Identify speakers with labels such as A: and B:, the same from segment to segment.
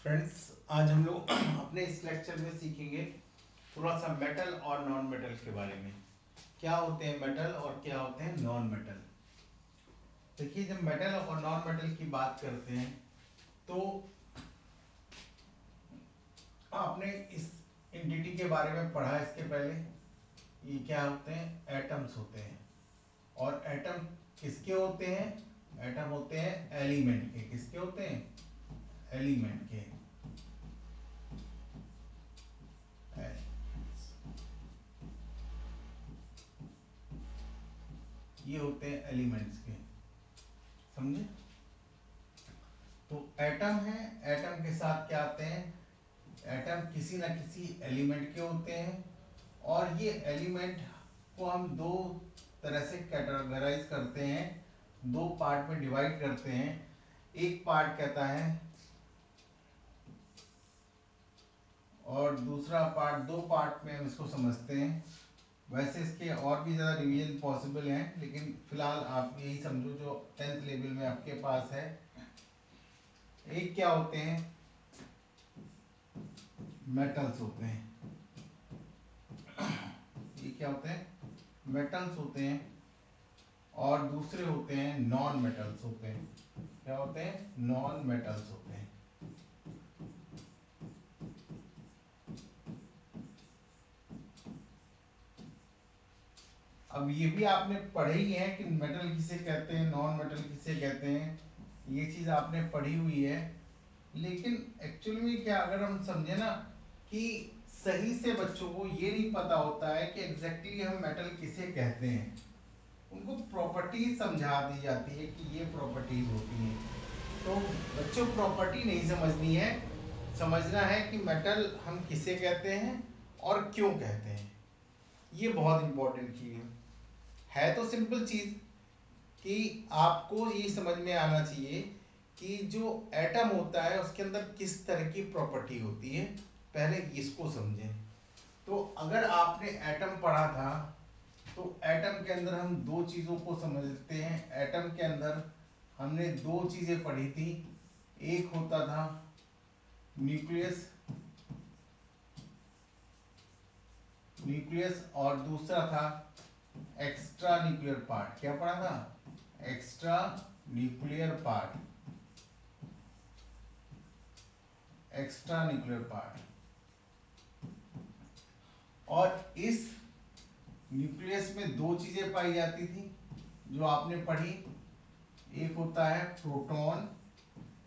A: Friends, आज हम लोग अपने इस लेक्चर में सीखेंगे थोड़ा सा मेटल और नॉन मेटल के बारे में। क्या होते हैं मेटल और क्या होते हैं नॉन मेटल। देखिए, जब मेटल और नॉन मेटल की बात करते हैं तो आपने इस एंटिटी के बारे में पढ़ा है इसके पहले। ये क्या होते हैं? एटम्स होते हैं। और एटम किसके होते हैं? एटम होते हैं एलिमेंट के। किसके होते हैं? एलिमेंट के। ये होते हैं एलिमेंट्स के। समझे? तो एटम है, एटम के साथ क्या आते हैं? एटम किसी ना किसी एलिमेंट के होते हैं। और ये एलिमेंट को हम दो तरह से कैटेगराइज करते हैं, दो पार्ट में डिवाइड करते हैं। एक पार्ट कहता है और दूसरा पार्ट, दो पार्ट में हम इसको समझते हैं। वैसे इसके और भी ज़्यादा रिवीजन पॉसिबल हैं, लेकिन फिलहाल आप यही समझो जो 10th लेवल में आपके पास है। एक क्या होते हैं? मेटल्स होते हैं। ये क्या होते हैं? मेटल्स होते हैं। और दूसरे होते हैं नॉन मेटल्स होते हैं। क्या होते हैं? नॉन मेटल्स होते हैं। अब ये भी आपने पढ़े ही है कि मेटल किसे कहते हैं, नॉन मेटल किसे कहते हैं। ये चीज आपने पढ़ी हुई है। लेकिन एक्चुअली में क्या, अगर हम समझे ना कि सही से बच्चों को ये नहीं पता होता है कि एग्जैक्टली हम मेटल किसे कहते हैं। उनको प्रॉपर्टीज समझा दी जाती है कि ये प्रॉपर्टीज होती हैं। तो बच्चों, प्रॉपर्टी नहीं समझनी है, समझना है कि मेटल हम किसे कहते हैं और क्यों कहते हैं। ये बहुत इंपॉर्टेंट चीज है तो सिंपल चीज कि आपको ये समझ में आना चाहिए कि जो एटम होता है उसके अंदर किस तरह की प्रॉपर्टी होती है। पहले इसको समझें। तो अगर आपने एटम पढ़ा था तो एटम के अंदर हम दो चीजों को समझते हैं। एटम के अंदर हमने दो चीजें पढ़ी थी। एक होता था न्यूक्लियस, न्यूक्लियस, और दूसरा था एक्स्ट्रा न्यूक्लियर पार्ट। क्या पढ़ा था? Extra nuclear part. Extra nuclear part. और इस न्यूक्लियस में दो चीजें पाई जाती थी जो आपने पढ़ी। एक होता है प्रोटॉन,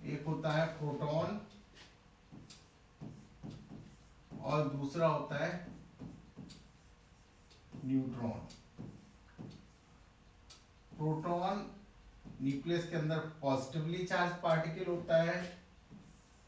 A: एक होता है प्रोटॉन, और दूसरा होता है न्यूट्रॉन। प्रोटॉन न्यूक्लियस के अंदर पॉजिटिवली चार्ज पार्टिकल होता है।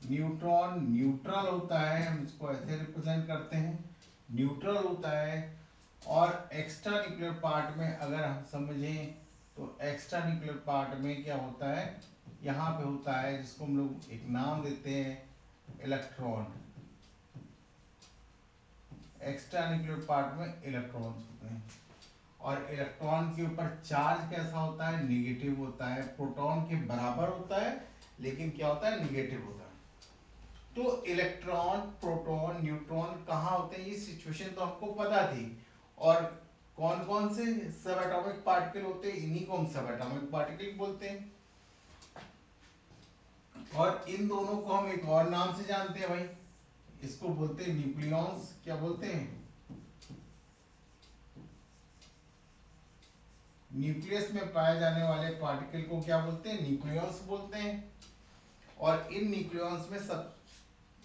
A: न्यूट्रॉन न्यूट्रल होता है, हम इसको ऐसे रिप्रेजेंट करते हैं, न्यूट्रल होता है। और एक्स्ट्रा न्यूक्लियर पार्ट में अगर हम समझें तो एक्स्ट्रा न्यूक्लियर पार्ट में क्या होता है? यहाँ पे होता है जिसको हम लोग एक नाम देते हैं इलेक्ट्रॉन। एक्स्ट्रा न्यूक्लियर पार्ट में इलेक्ट्रॉन्स होते हैं। और इलेक्ट्रॉन के ऊपर चार्ज कैसा होता है? निगेटिव होता है। प्रोटॉन के बराबर होता है, लेकिन क्या होता है? निगेटिव होता है। तो इलेक्ट्रॉन, प्रोटॉन, न्यूट्रॉन कहाँ होते हैं, ये सिचुएशन तो हमको पता थी। और कौन कौन से सब एटॉमिक पार्टिकल होते हैं, इन्हीं को हम सब एटॉमिक पार्टिकल बोलते हैं। और इन दोनों को हम एक और नाम से जानते हैं भाई, इसको बोलते हैं न्यूक्लियॉन्स। क्या बोलते हैं? न्यूक्लियस में पाए जाने वाले पार्टिकल को क्या बोलते हैं? न्यूक्लियॉन्स बोलते हैं। और इन न्यूक्लियॉन्स में सब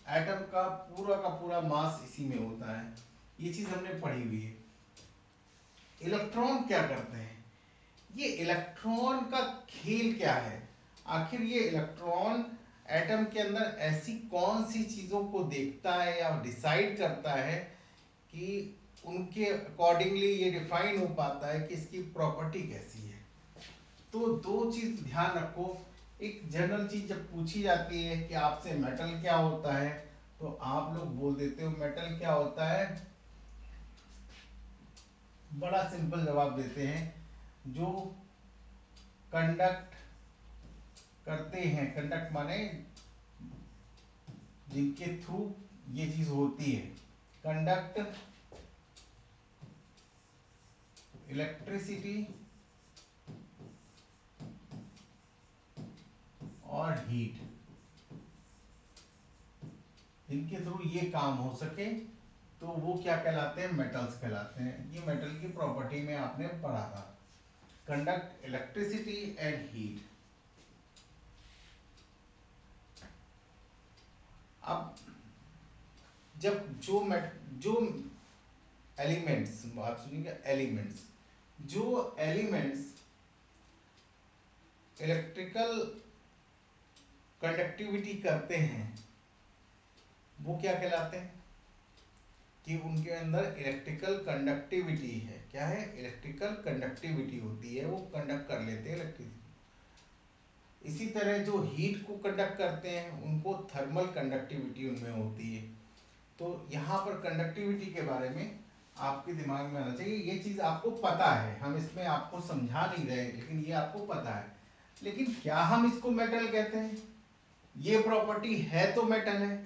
A: एटम का पूरा मास इसी में होता है। ये चीज हमने पढ़ी हुई है। इलेक्ट्रॉन क्या करते हैं? ये इलेक्ट्रॉन का खेल क्या है? आखिर ये इलेक्ट्रॉन एटम के अंदर ऐसी कौन सी चीजों को देखता है या डिसाइड करता है कि उनके अकॉर्डिंगली ये डिफाइन हो पाता है कि इसकी प्रॉपर्टी कैसी है। तो दो चीज ध्यान रखो। एक जनरल चीज जब पूछी जाती है कि आपसे मेटल क्या होता है, तो आप लोग बोल देते हो मेटल क्या होता है। बड़ा सिंपल जवाब देते हैं, जो कंडक्ट करते हैं। कंडक्ट माने जिनके थ्रू ये चीज होती है, कंडक्ट इलेक्ट्रिसिटी और हीट, इनके थ्रू ये काम हो सके तो वो क्या कहलाते हैं, मेटल्स कहलाते हैं। ये मेटल की प्रॉपर्टी में आपने पढ़ा था, कंडक्ट इलेक्ट्रिसिटी एंड हीट। अब जब जो एलिमेंट्स, आप सुनिएगा, एलिमेंट्स, जो एलिमेंट्स इलेक्ट्रिकल कंडक्टिविटी करते हैं वो क्या कहलाते हैं, कि उनके अंदर इलेक्ट्रिकल कंडक्टिविटी है। क्या है, इलेक्ट्रिकल कंडक्टिविटी होती है, वो कंडक्ट कर लेते हैं इलेक्ट्रिसिटी। इसी तरह जो हीट को कंडक्ट करते हैं उनको थर्मल कंडक्टिविटी उनमें होती है। तो यहाँ पर कंडक्टिविटी के बारे में आपके दिमाग में आना चाहिए, ये चीज आपको पता है, हम इसमें आपको समझा नहीं रहे, लेकिन ये आपको पता है। लेकिन क्या हम इसको मेटल कहते हैं, ये प्रॉपर्टी है तो मेटल है,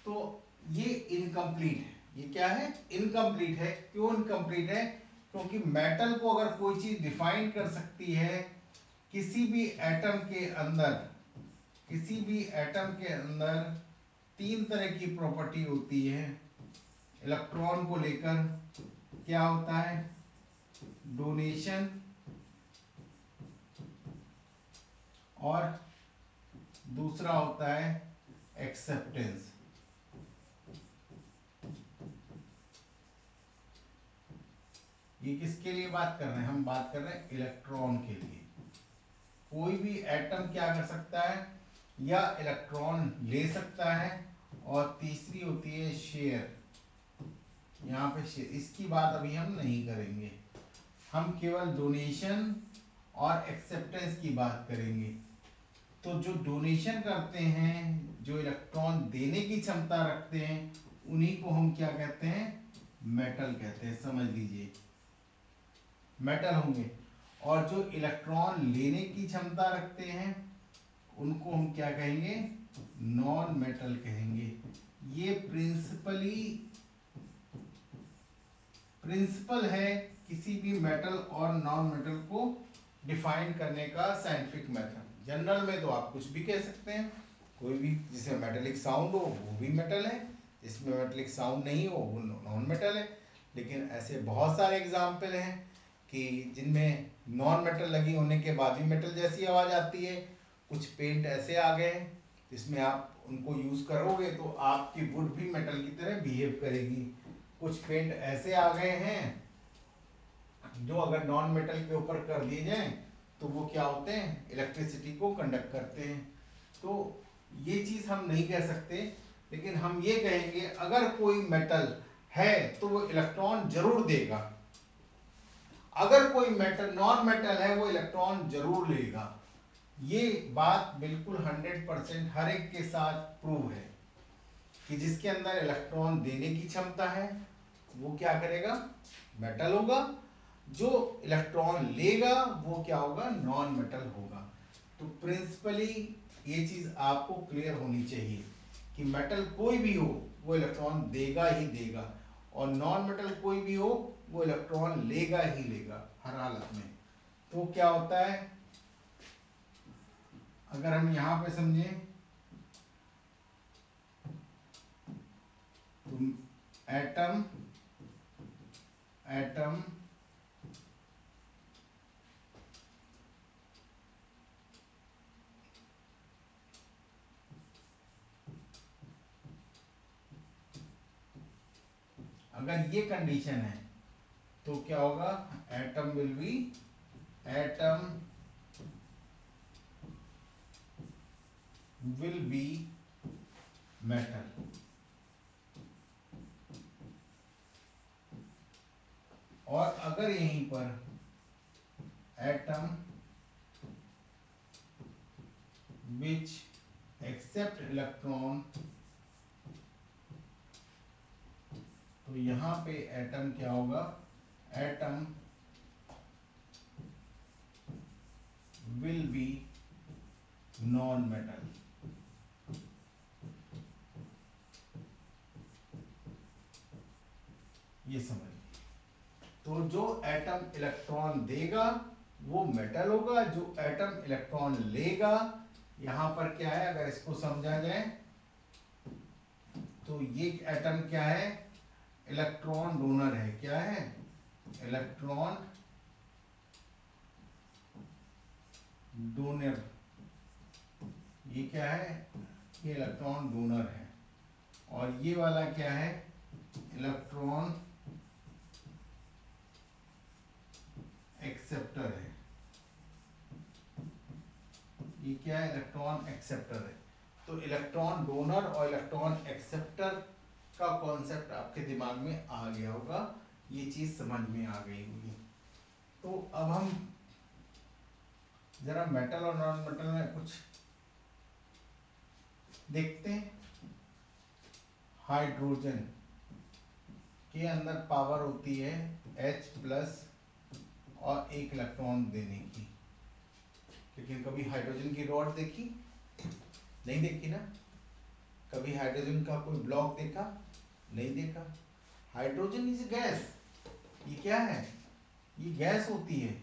A: तो ये इनकम्प्लीट है। ये क्या है, इनकम्प्लीट है। क्यों इनकम्प्लीट है, क्योंकि मेटल को अगर कोई चीज डिफाइन कर सकती है किसी भी एटम के अंदर, किसी भी एटम के अंदर तीन तरह की प्रॉपर्टी होती है इलेक्ट्रॉन को लेकर। क्या होता है, डोनेशन और दूसरा होता है एक्सेप्टेंस। ये किसके लिए बात कर रहे हैं, हम बात कर रहे हैं इलेक्ट्रॉन के लिए। कोई भी एटम क्या कर सकता है, या इलेक्ट्रॉन ले सकता है, और तीसरी होती है शेयर। यहाँ पे शेयर, इसकी बात अभी हम नहीं करेंगे, हम केवल डोनेशन और एक्सेप्टेंस की बात करेंगे। तो जो डोनेशन करते हैं, जो इलेक्ट्रॉन देने की क्षमता रखते हैं, उन्हीं को हम क्या कहते हैं, मेटल कहते हैं। समझ लीजिए, मेटल होंगे। और जो इलेक्ट्रॉन लेने की क्षमता रखते हैं उनको हम क्या कहेंगे, नॉन मेटल कहेंगे। ये प्रिंसिपल है किसी भी मेटल और नॉन मेटल को डिफाइन करने का साइंटिफिक मेथड। जनरल में तो आप कुछ भी कह सकते हैं, कोई भी जिसमें मेटेलिक साउंड हो वो भी मेटल है, जिसमें मेटेलिक साउंड नहीं हो वो नॉन मेटल है। लेकिन ऐसे बहुत सारे एग्जाम्पल हैं कि जिनमें नॉन मेटल लगी होने के बाद भी मेटल जैसी आवाज़ आती है। कुछ पेंट ऐसे आ गए हैं जिसमें आप उनको यूज़ करोगे तो आपकी वुड भी मेटल की तरह बिहेव करेगी। कुछ पेंट ऐसे आ गए हैं जो अगर नॉन मेटल के ऊपर कर दिए जाएं तो वो क्या होते हैं, इलेक्ट्रिसिटी को कंडक्ट करते हैं। तो ये चीज़ हम नहीं कह सकते, लेकिन हम ये कहेंगे अगर कोई मेटल है तो वो इलेक्ट्रॉन जरूर देगा। अगर कोई मेटल नॉन मेटल है वो इलेक्ट्रॉन जरूर लेगा। ये बात बिल्कुल 100% हर एक के साथ प्रूव है कि जिसके अंदर इलेक्ट्रॉन देने की क्षमता है वो क्या करेगा, मेटल होगा। जो इलेक्ट्रॉन लेगा वो क्या होगा, नॉन मेटल होगा। तो प्रिंसिपली ये चीज आपको क्लियर होनी चाहिए कि मेटल कोई भी हो वो इलेक्ट्रॉन देगा ही देगा, और नॉन मेटल कोई भी हो वो इलेक्ट्रॉन लेगा ही लेगा हर हालत में। तो क्या होता है, अगर हम यहां पे समझें तो एटम एटम अगर ये कंडीशन है तो क्या होगा, atom will be, atom will be metal. और अगर यहीं पर एटम विच एक्सेप्ट इलेक्ट्रॉन, तो यहां पे एटम क्या होगा, atom will be non metal. ये समझिए। तो जो एटम इलेक्ट्रॉन देगा वो मेटल होगा, जो एटम इलेक्ट्रॉन लेगा, यहां पर क्या है अगर इसको समझा जाए तो ये एटम क्या है, इलेक्ट्रॉन डोनर है। क्या है, इलेक्ट्रॉन डोनर। ये क्या है, ये इलेक्ट्रॉन डोनर है। और ये वाला क्या है, इलेक्ट्रॉन एक्सेप्टर है। ये क्या है, इलेक्ट्रॉन एक्सेप्टर है। तो इलेक्ट्रॉन डोनर और इलेक्ट्रॉन एक्सेप्टर का कॉन्सेप्ट आपके दिमाग में आ गया होगा, ये चीज समझ में आ गई होगी। तो अब हम जरा मेटल और नॉन मेटल में कुछ देखते हैं। हाइड्रोजन के अंदर पावर होती है H प्लस और एक इलेक्ट्रॉन देने की। लेकिन कभी हाइड्रोजन की रॉड देखी, नहीं देखी ना। कभी हाइड्रोजन का कोई ब्लॉक देखा, नहीं देखा। Hydrogen is gas. ये क्या है, ये गैस होती है।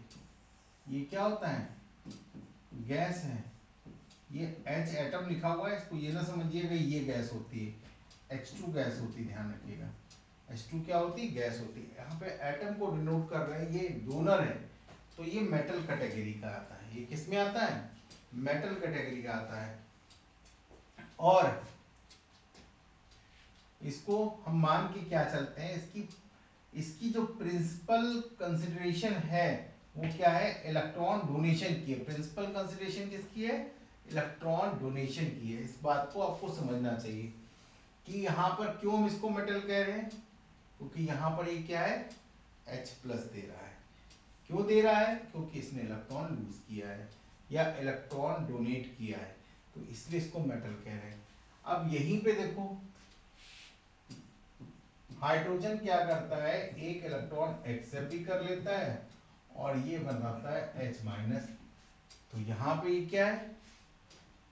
A: ये क्या होता है, गैस है। ये H एटम लिखा हुआ है, इसको ये ना समझिएगा ये गैस होती है, H2 गैस होती है, ध्यान रखिएगा। H2 क्या होती है, गैस होती है। यहाँ पे एटम को डिनोट कर रहे हैं, ये डोनर है। तो ये मेटल कैटेगरी का आता है। ये किस में आता है, मेटल कैटेगरी का आता है। और इसको हम मान के क्या चलते हैं, इसकी इसकी जो प्रिंसिपल कंसिडरेशन है वो क्या है, इलेक्ट्रॉन डोनेशन की है। प्रिंसिपल कंसिडरेशन किसकी है, इलेक्ट्रॉन डोनेशन की है। इस बात को आपको समझना चाहिए कि यहाँ पर क्यों हम इसको मेटल कह रहे हैं, क्योंकि यहाँ पर ये क्या है, H प्लस दे रहा है। क्यों दे रहा है, क्योंकि इसने इलेक्ट्रॉन लूज किया है या इलेक्ट्रॉन डोनेट किया है, तो इसलिए इसको मेटल कह रहे हैं। अब यहीं पे देखो, हाइड्रोजन क्या करता है, एक इलेक्ट्रॉन एक्सेप्ट भी कर लेता है और ये बनाता है H माइनस। तो यहाँ पे ये क्या है,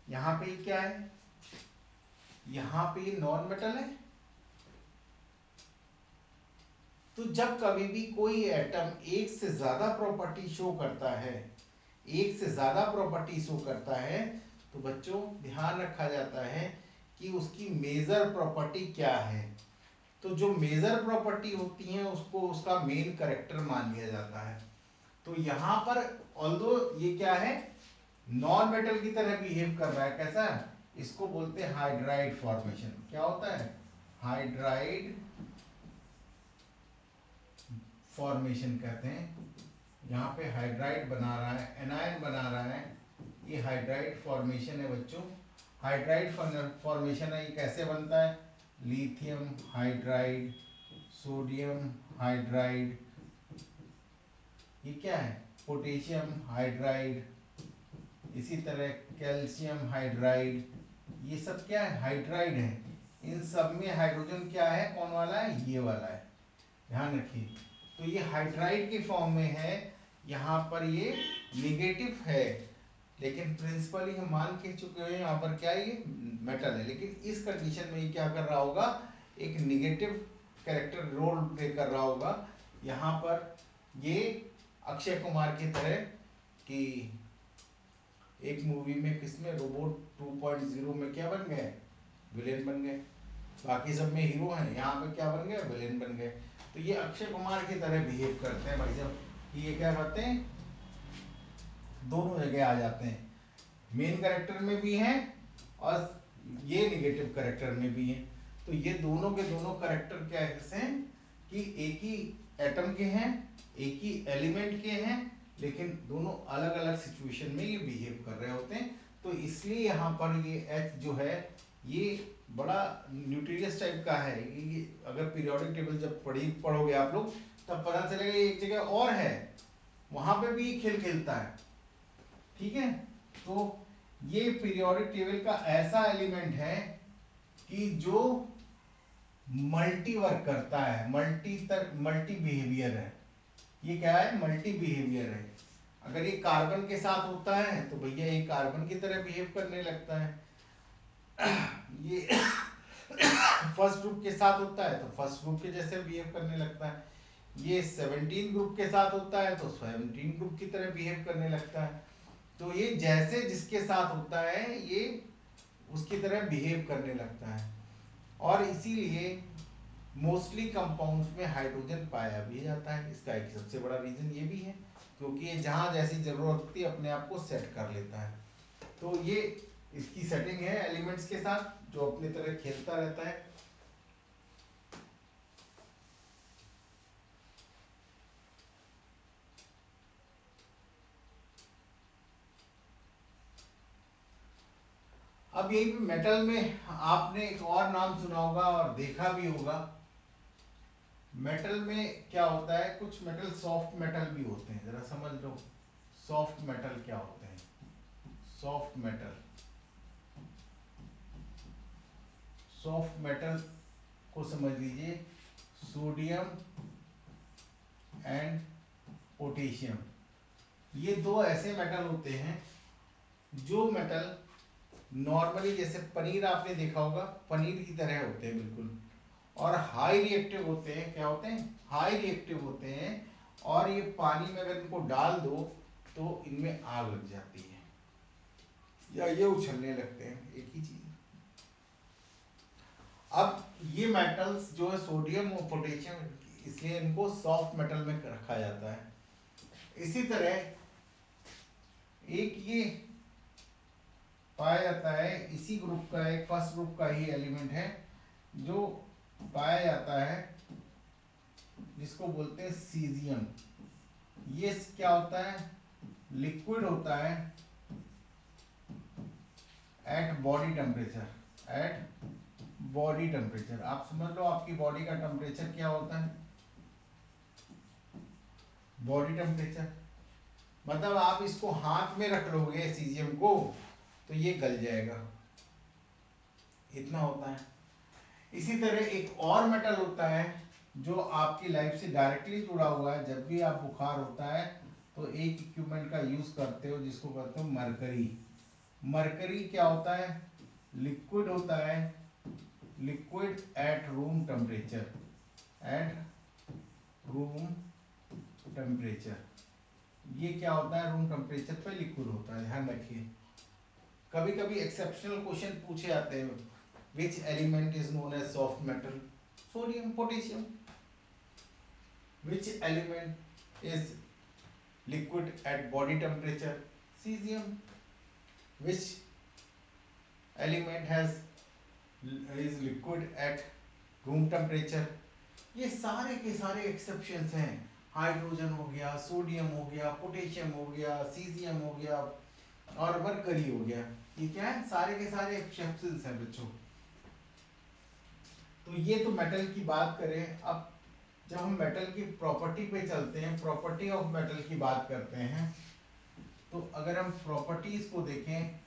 A: यहाँ पे ये क्या है, यहाँ पे ये नॉन मेटल है। तो जब कभी भी कोई एटम एक से ज्यादा प्रॉपर्टी शो करता है, एक से ज्यादा प्रॉपर्टी शो करता है, तो बच्चों ध्यान रखा जाता है कि उसकी मेजर प्रॉपर्टी क्या है। तो जो मेजर प्रॉपर्टी होती है उसको उसका मेन कैरेक्टर मान लिया जाता है। तो यहाँ पर ऑल्दो ये क्या है, नॉन मेटल की तरह बिहेव कर रहा है। कैसा, इसको बोलते हैं हाइड्राइड फॉर्मेशन। क्या होता है, हाइड्राइड फॉर्मेशन कहते हैं। यहाँ पे हाइड्राइड बना रहा है, एनायन बना रहा है, ये हाइड्राइड फॉर्मेशन है बच्चों। हाइड्राइड फॉर्मेशन है, ये कैसे बनता है, लिथियम हाइड्राइड, सोडियम हाइड्राइड, ये क्या है, पोटेशियम हाइड्राइड, इसी तरह कैल्शियम हाइड्राइड, ये सब क्या है, हाइड्राइड है। इन सब में हाइड्रोजन क्या है, कौन वाला है, ये वाला है, ध्यान रखिए। तो ये हाइड्राइड के फॉर्म में है, यहाँ पर ये निगेटिव है, लेकिन प्रिंसिपली हम मान के चुके हैं यहाँ पर क्या है, ये मेटल है। लेकिन इस कंडीशन में ये क्या कर रहा होगा, एक निगेटिव कैरेक्टर रोल प्ले कर रहा होगा। यहाँ पर ये अक्षय कुमार की तरह कि एक मूवी में किसमें, रोबोट 2.0 में क्या बन गए, विलेन बन गए। बाकी सब में हीरो हैं, यहाँ पे क्या बन गए, विलेन बन गए। तो ये अक्षय कुमार की तरह बिहेव करते हैं भाई साहब, कि ये क्या करते हैं, दोनों जगह आ जाते हैं, मेन कैरेक्टर में भी हैं और ये निगेटिव कैरेक्टर में भी हैं। तो ये दोनों के दोनों कैरेक्टर क्या हैं कि एक ही एटम के हैं, एक ही एलिमेंट के हैं, लेकिन दोनों अलग अलग सिचुएशन में ये बिहेव कर रहे होते हैं। तो इसलिए यहाँ पर ये H जो है ये बड़ा न्यूट्रिलियस टाइप का है। ये अगर पीरियोडिक टेबल जब पढ़ोगे आप लोग तब पता चलेगा एक जगह और है, वहां पे भी खेल खेलता है। ठीक है, तो ये पीरियोडिक टेबल का ऐसा एलिमेंट है कि जो मल्टी वर्क करता है, मल्टी बिहेवियर है। ये क्या है, मल्टी बिहेवियर है। अगर ये कार्बन के साथ होता है तो भैया ये कार्बन की तरह बिहेव करने लगता है। ये फर्स्ट ग्रुप के साथ होता है तो फर्स्ट ग्रुप के जैसे बिहेव करने लगता है, ये 17 ग्रुप के साथ होता है तो 17 ग्रुप की तरह बिहेव करने लगता है। तो ये जैसे जिसके साथ होता है ये उसकी तरह बिहेव करने लगता है। और इसीलिए मोस्टली कंपाउंड्स में हाइड्रोजन पाया भी जाता है। इसका एक सबसे बड़ा रीजन ये भी है क्योंकि ये जहाँ जैसी जरूरत होती है अपने आप को सेट कर लेता है। तो ये इसकी सेटिंग है एलिमेंट्स के साथ जो अपनी तरह खेलता रहता है। अब यही मेटल में आपने एक और नाम सुना होगा और देखा भी होगा। मेटल में क्या होता है, कुछ मेटल सॉफ्ट मेटल भी होते हैं, जरा समझ लो सॉफ्ट मेटल क्या होते हैं। सॉफ्ट मेटल, सॉफ्ट मेटल को समझ लीजिए सोडियम एंड पोटेशियम। ये दो ऐसे मेटल होते हैं जो मेटल नॉर्मली जैसे पनीर आपने देखा होगा पनीर की तरह होते हैं बिल्कुल, और हाई रिएक्टिव होते हैं। क्या होते हैं, हाई रिएक्टिव होते हैं। और ये पानी में अगर इनको डाल दो तो इनमें आग लग जाती है या ये उछलने लगते हैं, एक ही चीज। अब ये मेटल्स जो है सोडियम और पोटेशियम, इसलिए इनको सॉफ्ट मेटल में रखा जाता है। इसी तरह एक ये पाया जाता है इसी ग्रुप का, एक फर्स्ट ग्रुप का ही एलिमेंट है जो पाया जाता है जिसको बोलते हैं सीजियम। ये क्या होता है, लिक्विड होता है at body temperature. At body temperature आप समझ लो आपकी बॉडी का टेम्परेचर क्या होता है, बॉडी टेम्परेचर। मतलब आप इसको हाथ में रख लोगे सीजियम को तो ये गल जाएगा, इतना होता है। इसी तरह एक और मेटल होता है जो आपकी लाइफ से डायरेक्टली जुड़ा हुआ है। जब भी आप बुखार होता है तो एक इक्विपमेंट का यूज करते हो जिसको कहते हो मरकरी। मरकरी क्या होता है, लिक्विड होता है, liquid at room temperature. At room temperature ये क्या होता है, रूम टेम्परेचर पे लिक्विड होता है, ध्यान रखिए। कभी कभी एक्सेप्शनल क्वेश्चन पूछे जाते हैं, which element is known as soft metal, sodium potassium. Which element is liquid at body temperature, cesium. Which element has is liquid at room temperature? ये सारे के सारे एक्सेप्शंस हैं। हाइड्रोजन हो गया, सोडियम हो गया, पोटेशियम हो गया, सीजियम हो गया और मरकरी हो गया। ये क्या है, सारे के सारे एक्सेप्शंस हैं बच्चों। तो ये तो मेटल की बात करें। अब जब हम मेटल की प्रॉपर्टी पे चलते हैं, प्रॉपर्टी ऑफ मेटल की बात करते हैं, तो अगर हम प्रॉपर्टीज को देखें,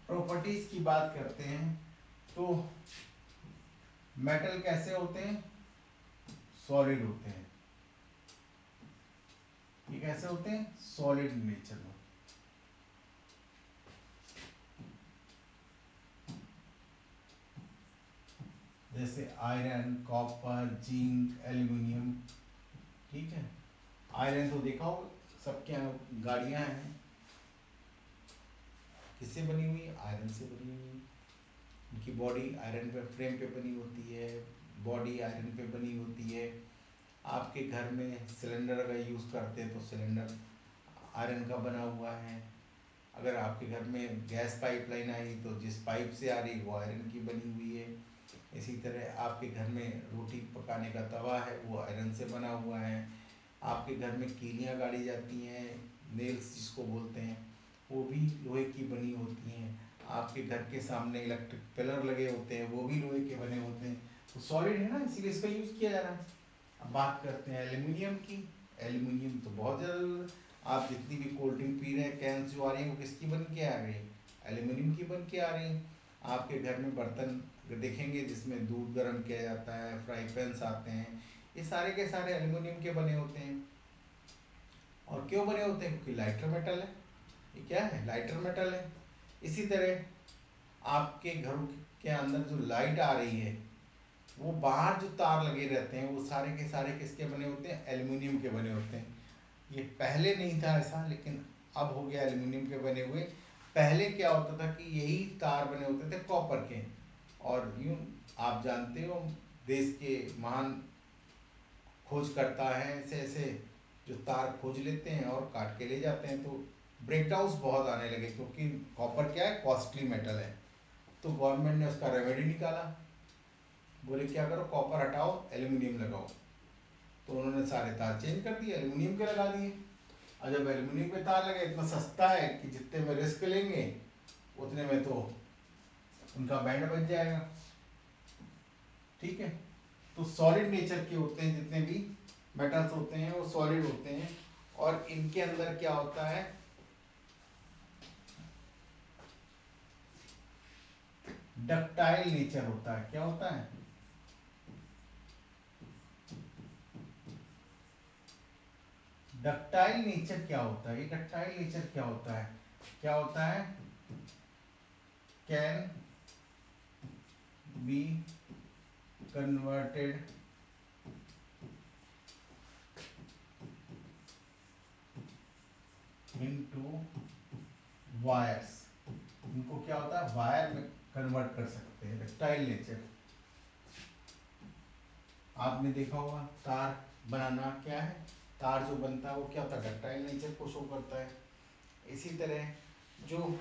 A: प्रॉपर्टीज की बात करते हैं तो मेटल कैसे होते हैं, सॉलिड होते हैं। ये कैसे होते हैं, सॉलिड नेचर में। जैसे आयरन, कॉपर, जिंक, एल्यूमिनियम। ठीक है, आयरन तो देखा हो सबके यहाँ गाड़ियां हैं, किससे बनी हुई है, आयरन से बनी हुई। उनकी बॉडी आयरन पे फ्रेम पे बनी होती है, बॉडी आयरन पे बनी होती है। आपके घर में सिलेंडर का यूज़ करते हैं तो सिलेंडर आयरन का बना हुआ है। अगर आपके घर में गैस पाइपलाइन आई तो जिस पाइप से आ रही वो आयरन की बनी हुई है। इसी तरह आपके घर में रोटी पकाने का तवा है वो आयरन से बना हुआ है। आपके घर में कीलियाँ गाड़ी जाती हैं, नेल्स जिसको बोलते हैं, वो भी लोहे की बनी होती हैं। आपके घर के सामने इलेक्ट्रिक पिलर लगे होते हैं वो भी लोहे के बने होते हैं। तो सॉलिड है ना, इसीलिए इसका यूज़ किया जा रहा है। अब बात करते हैं एल्यूमिनियम की। एल्यूमिनियम तो बहुत ज़्यादा, आप जितनी भी कोल्ड ड्रिंक पी रहे हैं कैंस जो आ रही हैं वो किसकी बन के आ रही हैं, एल्यूमिनियम की बन के आ रही हैं। आपके घर में बर्तन देखेंगे जिसमें दूध गर्म किया जाता है, फ्राई पैन्स आते हैं, ये सारे के सारे एल्युमिनियम के बने होते हैं। और क्यों बने होते हैं? क्योंकि लाइटर मेटल है। ये क्या है? लाइटर मेटल है। इसी तरह आपके घरों के अंदर जो लाइट आ रही है, वो बाहर जो तार लगे रहते हैं वो सारे के सारे किसके बने होते हैं? एल्युमिनियम के बने होते हैं। ये पहले नहीं था ऐसा, लेकिन अब हो गया एल्युमिनियम के बने हुए। पहले क्या होता था कि यही तार बने होते थे कॉपर के। और यूं आप जानते हो, देश के महान खोजकर्ता हैं ऐसे ऐसे जो तार खोज लेते हैं और काट के ले जाते हैं, तो ब्रेकडाउन्स बहुत आने लगे, क्योंकि कॉपर क्या है? कॉस्टली मेटल है। तो गवर्नमेंट ने उसका रेमेडी निकाला, बोले क्या करो, कॉपर हटाओ, एल्युमिनियम लगाओ। तो उन्होंने सारे तार चेंज कर दिए, एल्युमिनियम के लगा दिए। और जब एल्युमिनियम पे तार लगे, इतना सस्ता है कि जितने में रिस्क लेंगे उतने में तो उनका बैंड बच जाएगा। ठीक है। तो सॉलिड नेचर के होते हैं जितने भी मेटल्स होते हैं, वो सॉलिड होते हैं। और इनके अंदर क्या होता है? डक्टाइल नेचर होता है। क्या होता है? डक्टाइल नेचर क्या होता है? ये डक्टाइल नेचर क्या होता है? क्या होता है? Can be converted into wires. इनको क्या होता है? वायर में कन्वर्ट कर सकते हैं। Ductile nature. आपने देखा होगा तार बनाना क्या है? तार जो बनता है वो क्या होता है? डक्टाइल नेचर को शो करता है। इसी तरह जो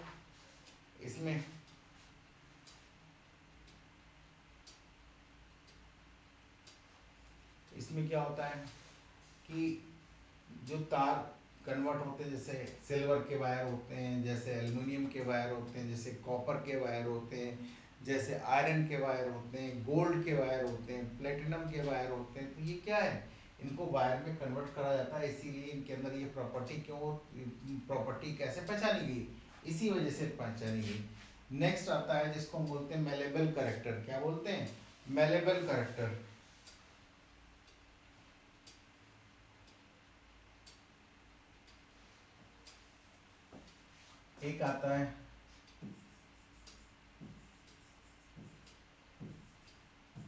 A: इसमें इसमें क्या होता है कि जो तार कन्वर्ट होते हैं, जैसे सिल्वर के वायर होते हैं, जैसे एल्युमिनियम के वायर होते हैं, जैसे कॉपर के वायर होते हैं, जैसे आयरन के वायर होते हैं, गोल्ड के वायर होते हैं, प्लेटिनम के वायर होते हैं। तो ये क्या है? इनको वायर में कन्वर्ट करा जाता है। इसीलिए इनके अंदर ये प्रॉपर्टी क्यों, प्रॉपर्टी कैसे पहचानी गई? इसी वजह से पहचानी गई। नेक्स्ट आता है जिसको हम बोलते हैं मेलेबल करेक्टर। क्या बोलते हैं? Malleable character. एक आता है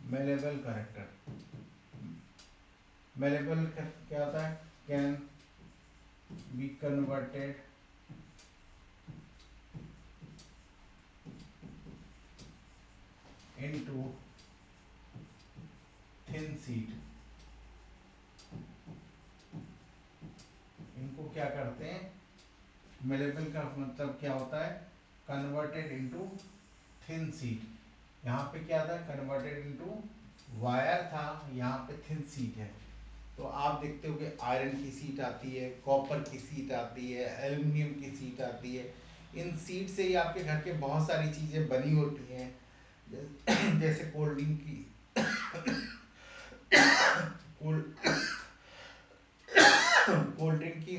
A: मेलेबल करेक्टर। मेलेबल क्या होता है? Can be converted into thin sheet. इनको क्या करते हैं? मेलेबल का मतलब क्या होता है? Converted into thin sheet. यहाँ पे क्या था? कन्वर्टेड इनटू वायर था, यहाँ पे थिन शीट है। तो आप देखते हो कि आयरन की सीट आती है, कॉपर की सीट आती है, एल्युमिनियम की सीट आती है। इन सीट से ही आपके घर के बहुत सारी चीज़ें बनी होती हैं। जैसे कोल्ड ड्रिंक की कोल्ड कोल्ड ड्रिंक की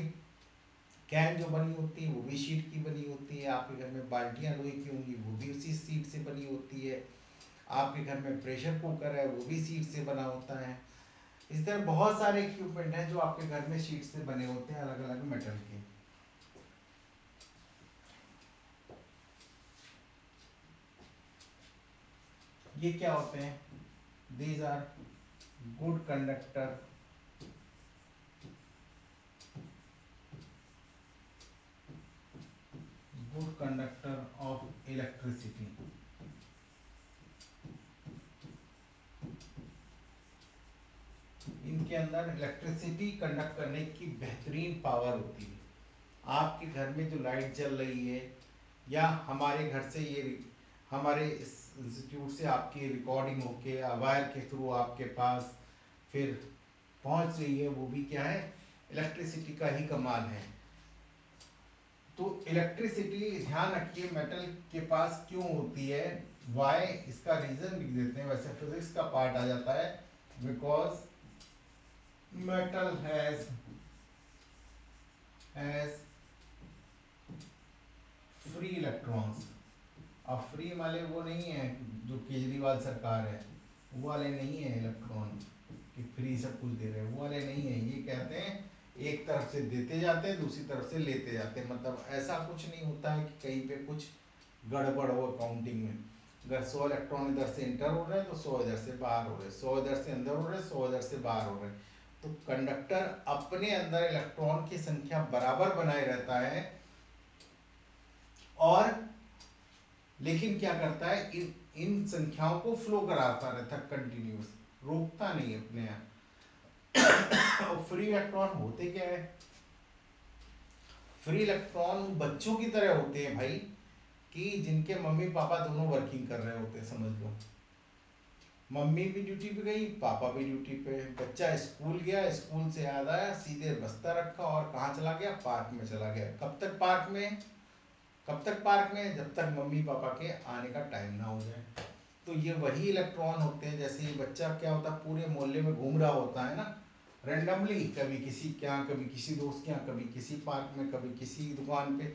A: कैन जो बनी होती है वो भी शीट की बनी होती है। आपके घर में बाल्टियां लोहे की होंगी, वो भी उसी शीट से बनी होती है। आपके घर में प्रेशर कुकर है, वो भी शीट से बना होता है। इस तरह बहुत सारे इक्विपमेंट हैं जो आपके घर में शीट से बने होते हैं, अलग अलग मेटल के। ये क्या होते हैं? These are good conductor good conductor of electricity. इनके अंदर इलेक्ट्रिसिटी कंडक्ट करने की बेहतरीन पावर होती है। आपके घर में जो लाइट जल रही है, या हमारे घर से ये हमारे इस इंस्टीट्यूट से आपकी रिकॉर्डिंग होके वायर के थ्रू आपके पास फिर पहुंच रही है, वो भी क्या है? इलेक्ट्रिसिटी का ही कमाल है। तो इलेक्ट्रिसिटी ध्यान रखिए मेटल के पास क्यों होती है, वाई, इसका रीजन लिख देते हैं, वैसे फिजिक्स का पार्ट आ जाता है। Because metal has free electrons. अब फ्री वाले वो नहीं है जो केजरीवाल सरकार है, वो वाले नहीं है इलेक्ट्रॉन। कि फ्री सब कुछ दे रहे हैं, वो वाले नहीं है। ये कहते हैं एक तरफ से देते जाते हैं, दूसरी तरफ से लेते जाते हैं। मतलब ऐसा कुछ नहीं होता है कि कहीं पे कुछ गड़बड़ हो अकाउंटिंग में। अगर 100 इलेक्ट्रॉन इधर से इंटर हो रहे हैं तो 100 इधर से बाहर हो रहे हैं, 100 इधर से अंदर हो रहे हैं, 100 इधर से बाहर हो रहे हैं। तो कंडक्टर अपने अंदर इलेक्ट्रॉन की संख्या बराबर बनाए रहता है, और लेकिन क्या करता है, इन संख्याओं को फ्लो कराता रहता है कंटिन्यूस, रोकता नहीं अपने आप। और फ्री इलेक्ट्रॉन होते क्या है, फ्री इलेक्ट्रॉन बच्चों की तरह होते हैं भाई, कि जिनके मम्मी पापा दोनों वर्किंग कर रहे होते हैं, समझ लो। मम्मी भी ड्यूटी पे गई, पापा भी ड्यूटी पे, बच्चा स्कूल गया, स्कूल से याद आया, सीधे बस्ता रखा और कहाँ चला गया, पार्क में चला गया। कब तक पार्क में, कब तक पार्क में, जब तक मम्मी पापा के आने का टाइम ना हो जाए। तो ये वही इलेक्ट्रॉन होते हैं। जैसे ये बच्चा क्या होता है, पूरे मोहल्ले में घूम रहा होता है ना, रेंडमली, कभी किसी के यहाँ, कभी किसी दोस्त के यहाँ, कभी किसी पार्क में, कभी किसी दुकान पे।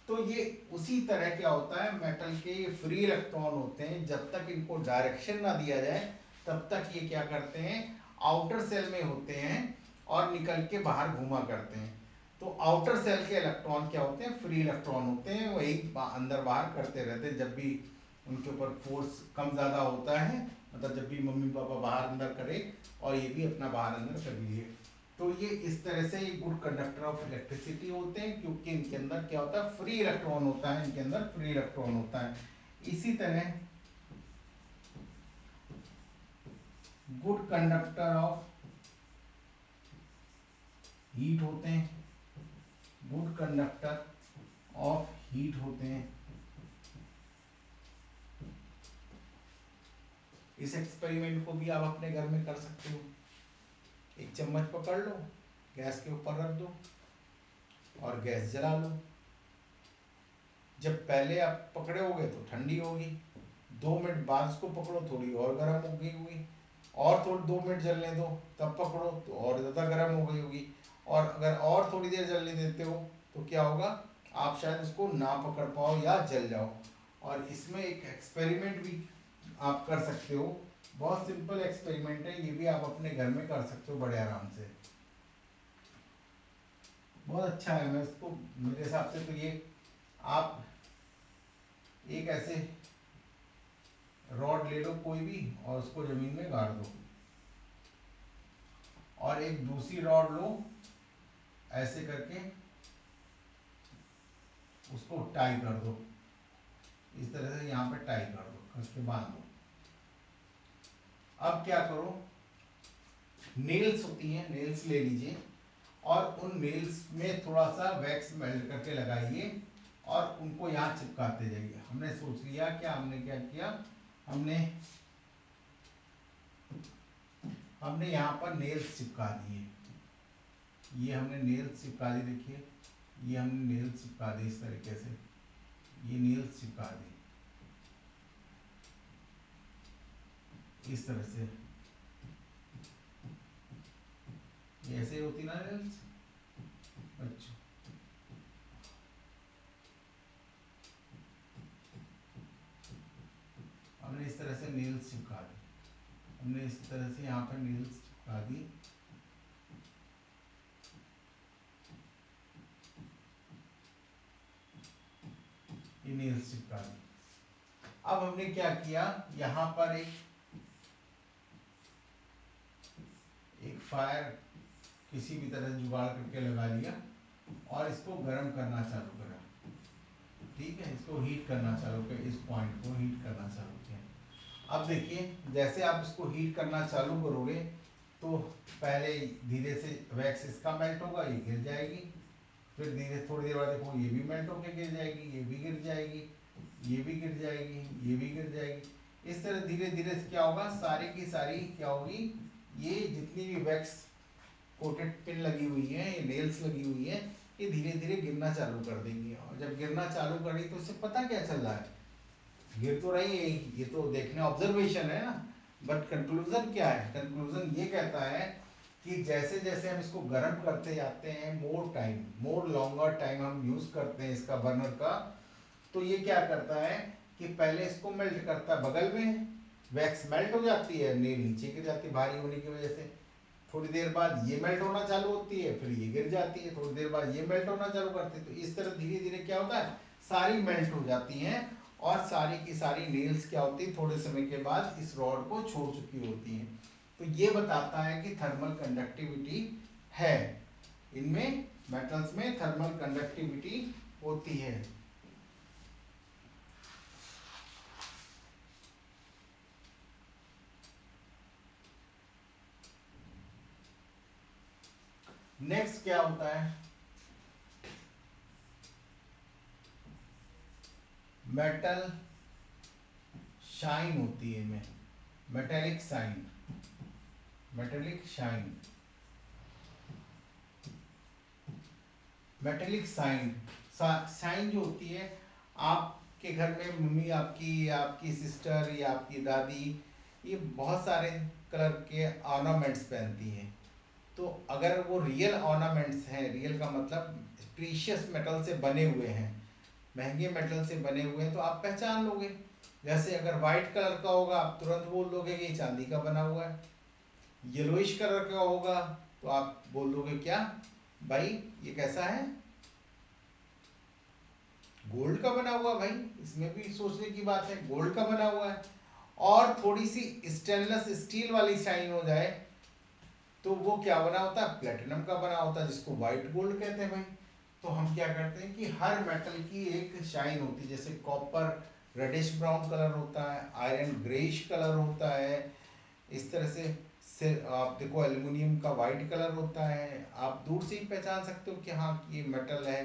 A: तो ये उसी तरह क्या होता है, मेटल के फ्री इलेक्ट्रॉन होते हैं, जब तक इनको डायरेक्शन ना दिया जाए तब तक ये क्या करते हैं, आउटर सेल में होते हैं और निकल के बाहर घूमा करते हैं। तो आउटर सेल के इलेक्ट्रॉन क्या होते हैं, फ्री इलेक्ट्रॉन होते हैं, वही अंदर बाहर करते रहते हैं। जब भी उनके ऊपर फोर्स कम ज़्यादा होता है, मतलब जब भी मम्मी पापा बाहर अंदर करे और ये भी अपना बाहर अंदर कर लिए, तो ये इस तरह से ये गुड कंडक्टर ऑफ इलेक्ट्रिसिटी होते हैं, क्योंकि इनके अंदर क्या होता है, फ्री इलेक्ट्रॉन होता है, इनके अंदर फ्री इलेक्ट्रॉन होता है। इसी तरह गुड कंडक्टर ऑफ हीट होते हैं, गुड कंडक्टर ऑफ हीट होते हैं। इस एक्सपेरिमेंट को भी आप अपने घर में कर सकते हो। एक चम्मच पकड़ लो, गैस के ऊपर रख दो और गैस जला लो। जब पहले आप पकड़े होगे तो ठंडी होगी, 2 मिनट बाद उसको पकड़ो, थोड़ी और गर्म हो गई होगी, और थोड़ी 2 मिनट जलने दो, तब पकड़ो तो और ज़्यादा गर्म हो गई होगी। और अगर और थोड़ी देर जलने देते हो तो क्या होगा, आप शायद उसको ना पकड़ पाओ या जल जाओ। और इसमें एक एक्सपेरिमेंट भी आप कर सकते हो, बहुत सिंपल एक्सपेरिमेंट है, ये भी आप अपने घर में कर सकते हो बड़े आराम से, बहुत अच्छा है। मैं इसको, मेरे हिसाब से तो ये, आप एक ऐसे रॉड ले लो कोई भी और उसको जमीन में गाड़ दो, और एक दूसरी रॉड लो, ऐसे करके उसको टाई कर दो, इस तरह से यहाँ पे टाई कर दो, उसके बांध दो। अब क्या करो, नेल्स होती हैं, नेल्स ले लीजिए और उन नेल्स में थोड़ा सा वैक्स मेल्ट करके लगाइए और उनको यहाँ चिपकाते जाइए। हमने सोच लिया क्या, हमने क्या किया, हमने हमने यहाँ पर नेल्स चिपका दिए, ये हमने नेल्स चिपका दी, देखिए ये हमने नेल्स चिपका दी इस तरीके से, ये नेल्स चिपका दी इस तरह से, ये ऐसे होती ना नेल्स। अच्छा, हमने इस तरह से नेल्स चिपका दी, हमने इस तरह से यहाँ पर नेल्स चिपका दी। ये नेल्स चिपका दी। अब हमने क्या किया, यहाँ पर एक फायर किसी भी तरह से जुगाड़ करके लगा लिया और इसको गर्म करना चालू करा, ठीक है, इसको हीट करना चालू किया, इस पॉइंट को हीट करना चालू किया। अब देखिए, जैसे आप इसको हीट करना चालू करोगे तो पहले धीरे से वैक्स इसका मेल्ट होगा, ये गिर जाएगी, फिर धीरे थोड़ी देर बाद देखो ये भी मेल्ट होकर गिर जाएगी, ये भी गिर जाएगी, ये भी गिर जाएगी, ये भी गिर जाएगी। इस तरह धीरे धीरे क्या होगा, सारी की सारी क्या होगी, ये जितनी भी वैक्स कोटेड पिन लगी हुई है, ये नेल्स लगी हुई है, ये धीरे धीरे गिरना चालू कर देंगी। और जब गिरना चालू करी तो इससे पता क्या चल रहा है, गिर तो रही है, ये तो देखने ऑब्जर्वेशन है ना, बट कंक्लूजन क्या है, कंक्लूजन ये कहता है कि जैसे जैसे हम इसको गर्म करते जाते हैं, more time, more longer time हम यूज करते हैं इसका बर्नर का, तो ये क्या करता है कि पहले इसको मेल्ट करता है, बगल में वैक्स मेल्ट हो जाती है, नीचे गिर जाती है भारी होने की वजह से, थोड़ी देर बाद ये मेल्ट होना चालू होती है, फिर ये गिर जाती है, थोड़ी देर बाद ये मेल्ट होना चालू करती है। तो इस तरह धीरे धीरे क्या होता है, सारी मेल्ट हो जाती हैं और सारी की सारी नेल्स क्या होती है थोड़े समय के बाद इस रॉड को छोड़ चुकी होती हैं। तो ये बताता है कि थर्मल कंडक्टिविटी है, इनमें मेटल्स में थर्मल कंडक्टिविटी होती है। नेक्स्ट क्या होता है, मेटल शाइन होती है इनमें, metallic shine, metallic shine, metallic shine. Shine जो होती है, आपके घर में मम्मी आपकी या आपकी सिस्टर या आपकी दादी ये बहुत सारे कलर के ऑर्नामेंट्स पहनती हैं। तो अगर वो रियल ऑर्नामेंट्स हैं, रियल का मतलब प्रीशियस मेटल से बने हुए हैं, महंगे मेटल से बने हुए हैं, तो आप पहचान लोगे। जैसे अगर वाइट कलर का होगा आप तुरंत बोल दोगे कि ये चांदी का बना हुआ है। येलोइश कलर का होगा तो आप बोल दोगे क्या भाई ये कैसा है, गोल्ड का बना हुआ। भाई इसमें भी सोचने की बात है, गोल्ड का बना हुआ है। और थोड़ी सी स्टेनलेस स्टील वाली शाइन हो जाए तो वो क्या बना होता है, प्लेटिनम का बना होता है, जिसको व्हाइट गोल्ड कहते हैं भाई। तो हम क्या करते हैं कि हर मेटल की एक शाइन होती है। जैसे कॉपर रेडिश ब्राउन कलर होता है, आयरन ग्रेइश कलर होता है, इस तरह से आप देखो एल्युमिनियम का वाइट कलर होता है। आप दूर से ही पहचान सकते हो कि हाँ ये मेटल है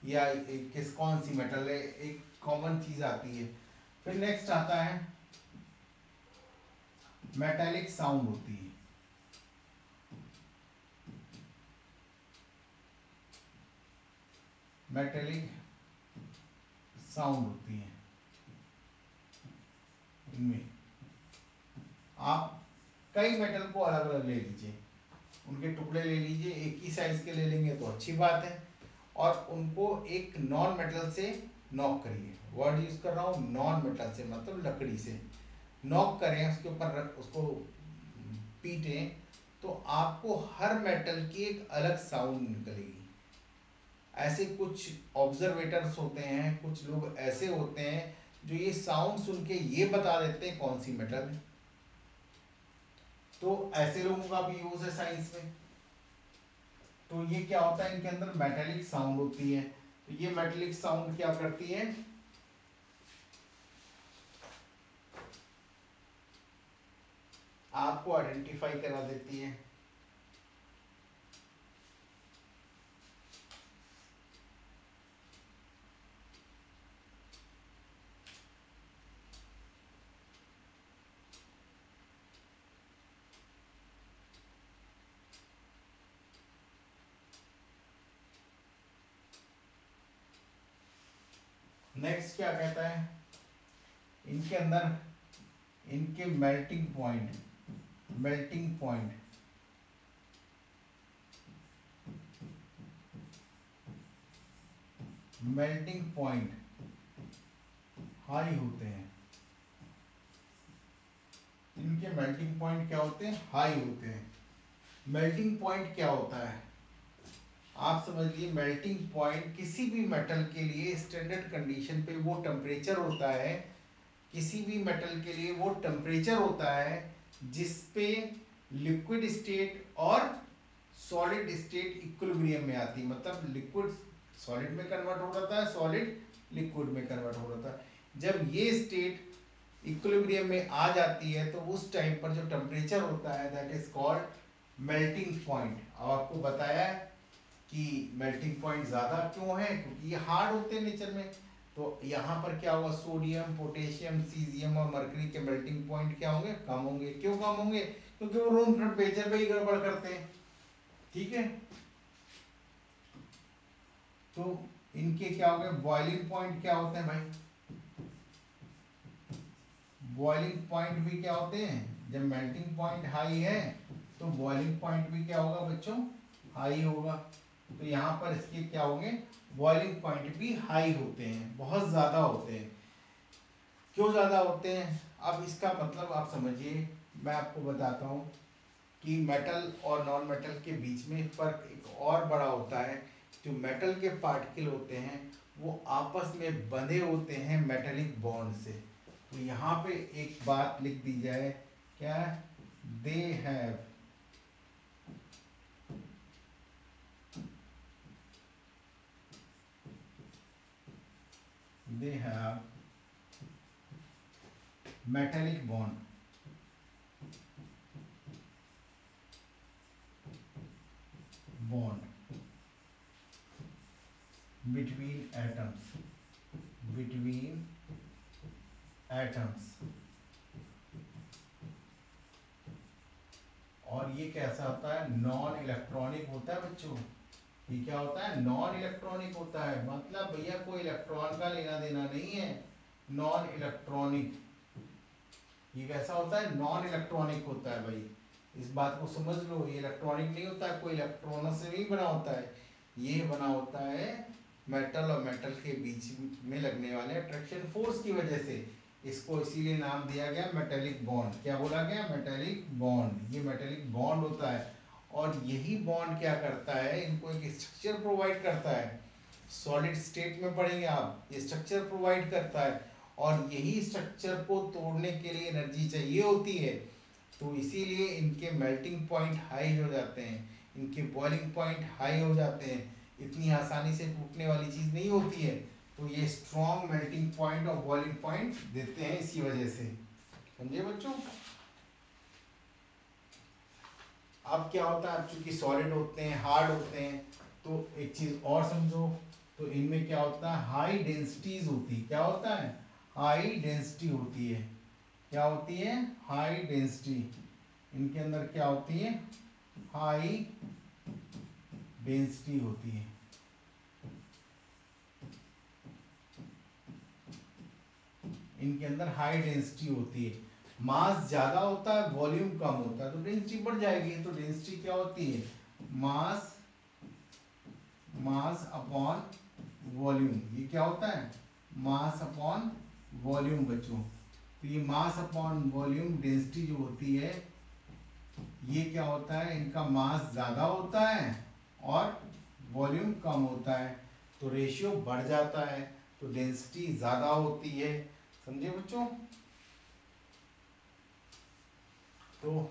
A: या किस कौन सी मेटल है, एक कॉमन चीज आती है। फिर नेक्स्ट आता है मेटेलिक साउंड होती है, मेटेलिक साउंड होती है इनमें। आप कई मेटल को अलग अलग ले लीजिए, उनके टुकड़े ले लीजिए, एक ही साइज के ले लेंगे तो अच्छी बात है, और उनको एक नॉन मेटल से नॉक करिए। वर्ड यूज कर रहा हूँ नॉन मेटल से, मतलब लकड़ी से नॉक करें, उसके ऊपर उसको पीटें, तो आपको हर मेटल की एक अलग साउंड निकलेगी। ऐसे कुछ ऑब्जर्वेटर्स होते हैं, कुछ लोग ऐसे होते हैं जो ये साउंड सुन के ये बता देते हैं कौन सी मेटल है। तो ऐसे लोगों का भी यूज है साइंस में। तो ये क्या होता है, इनके अंदर मेटेलिक साउंड होती है। तो ये मेटेलिक साउंड क्या करती है, आपको आइडेंटिफाई करा देती है। नेक्स्ट क्या कहता है, इनके अंदर इनके melting point, melting point melting point high होते हैं। इनके मेल्टिंग पॉइंट क्या होते हैं, हाई होते हैं। मेल्टिंग पॉइंट क्या होता है, आप समझिए मेल्टिंग पॉइंट किसी भी मेटल के लिए स्टैंडर्ड कंडीशन पे वो टेम्परेचर होता है, किसी भी मेटल के लिए वो टेम्परेचर होता है जिस पे लिक्विड स्टेट और सॉलिड स्टेट इक्विलिब्रियम में आती है। मतलब लिक्विड सॉलिड में कन्वर्ट हो जाता है, सॉलिड लिक्विड में कन्वर्ट हो जाता है। जब ये स्टेट इक्विलिब्रियम में आ जाती है तो उस टाइम पर जो टेम्परेचर होता है that is called melting point. अब आपको बताया कि मेल्टिंग पॉइंट ज़्यादा क्यों है, क्योंकि ये हार्ड होते हैं नेचर में। तो यहाँ पर क्या होगा, सोडियम पोटेशियम सीजियम और मरकरी के मेल्टिंग पॉइंट क्या होंगे, कम होंगे। क्यों कम होंगे, क्योंकि वो रूम टेम्परेचर पे ही गड़बड़ करते हैं। ठीक है, तो इनके क्या हो गए, बॉइलिंग पॉइंट क्या होते हैं भाई, बॉइलिंग पॉइंट भी क्या होते हैं, जब मेल्टिंग पॉइंट हाई है तो बॉइलिंग पॉइंट भी क्या होगा बच्चों, हाई होगा। तो यहाँ पर इसके क्या होंगे, बॉइलिंग पॉइंट भी हाई होते हैं, बहुत ज़्यादा होते हैं। क्यों ज़्यादा होते हैं, अब इसका मतलब आप समझिए, मैं आपको बताता हूँ। कि मेटल और नॉन मेटल के बीच में फर्क एक और बड़ा होता है। जो मेटल के पार्टिकल होते हैं वो आपस में बंधे होते हैं मेटेलिक बॉन्ड से। तो यहाँ पे एक बात लिख दी जाए, क्या, they have they have metallic bond between atoms। और ये कैसा होता है, नॉन इलेक्ट्रॉनिक होता है बच्चों। ये क्या होता है, नॉन इलेक्ट्रॉनिक होता है, मतलब भैया कोई इलेक्ट्रॉन का लेना देना नहीं है, नॉन इलेक्ट्रॉनिक। ये कैसा होता है, नॉन इलेक्ट्रॉनिक होता है भाई, इस बात को समझ लो। ये इलेक्ट्रॉनिक नहीं होता है, कोई इलेक्ट्रॉनों से नहीं बना होता है, ये बना होता है मेटल और मेटल के बीच में लगने वाले अट्रैक्शन फोर्स की वजह से। इसको इसीलिए नाम दिया गया मेटेलिक बॉन्ड। क्या बोला गया, मेटेलिक बॉन्ड। ये मेटेलिक बॉन्ड होता है और यही बॉन्ड क्या करता है, इनको एक स्ट्रक्चर प्रोवाइड करता है। सॉलिड स्टेट में पढ़ेंगे आप, ये स्ट्रक्चर प्रोवाइड करता है और यही स्ट्रक्चर को तोड़ने के लिए एनर्जी चाहिए होती है। तो इसीलिए इनके मेल्टिंग पॉइंट हाई हो जाते हैं, इनके बॉइलिंग पॉइंट हाई हो जाते हैं। इतनी आसानी से टूटने वाली चीज़ नहीं होती है। तो ये स्ट्रॉन्ग मेल्टिंग पॉइंट और बॉइलिंग पॉइंट देते हैं इसी वजह से। समझे बच्चों। अब क्या होता है, अब चूंकि सॉलिड होते हैं, हार्ड होते हैं, तो एक चीज और समझो। तो इनमें क्या होता है, हाई डेंसिटीज होती है। क्या होता है, हाई डेंसिटी होती है। क्या होती है, हाई डेंसिटी। इनके अंदर क्या होती है, हाई डेंसिटी होती है। इनके अंदर हाई डेंसिटी होती है। मास ज्यादा होता है, वॉल्यूम कम होता है, तो डेंसिटी बढ़ जाएगी। तो डेंसिटी क्या होती है, मास मास अपॉन वॉल्यूम। ये क्या होता है, मास अपॉन वॉल्यूम बच्चों। तो ये मास अपॉन वॉल्यूम डेंसिटी जो होती है, ये क्या होता है, इनका मास ज्यादा होता है और वॉल्यूम कम होता है, तो रेशियो बढ़ जाता है, तो डेंसिटी ज्यादा होती है। समझे बच्चों। तो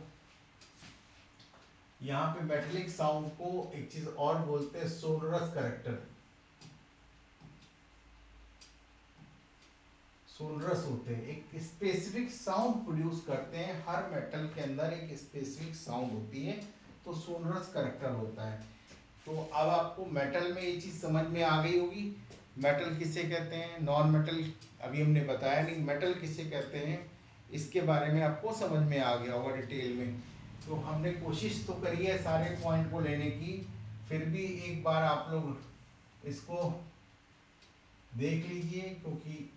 A: यहाँ पे मेटेलिक साउंड को एक चीज और बोलते हैं, सोनरस करेक्टर। सोनरस होते हैं, एक स्पेसिफिक साउंड प्रोड्यूस करते हैं। हर मेटल के अंदर एक स्पेसिफिक साउंड होती है, तो सोनरस करेक्टर होता है। तो अब आपको मेटल में ये चीज समझ में आ गई होगी, मेटल किसे कहते हैं, नॉन मेटल अभी हमने बताया नहीं, मेटल किसे कहते हैं इसके बारे में आपको समझ में आ गया होगा डिटेल में। तो हमने कोशिश तो करी है सारे पॉइंट को लेने की, फिर भी एक बार आप लोग इसको देख लीजिए, क्योंकि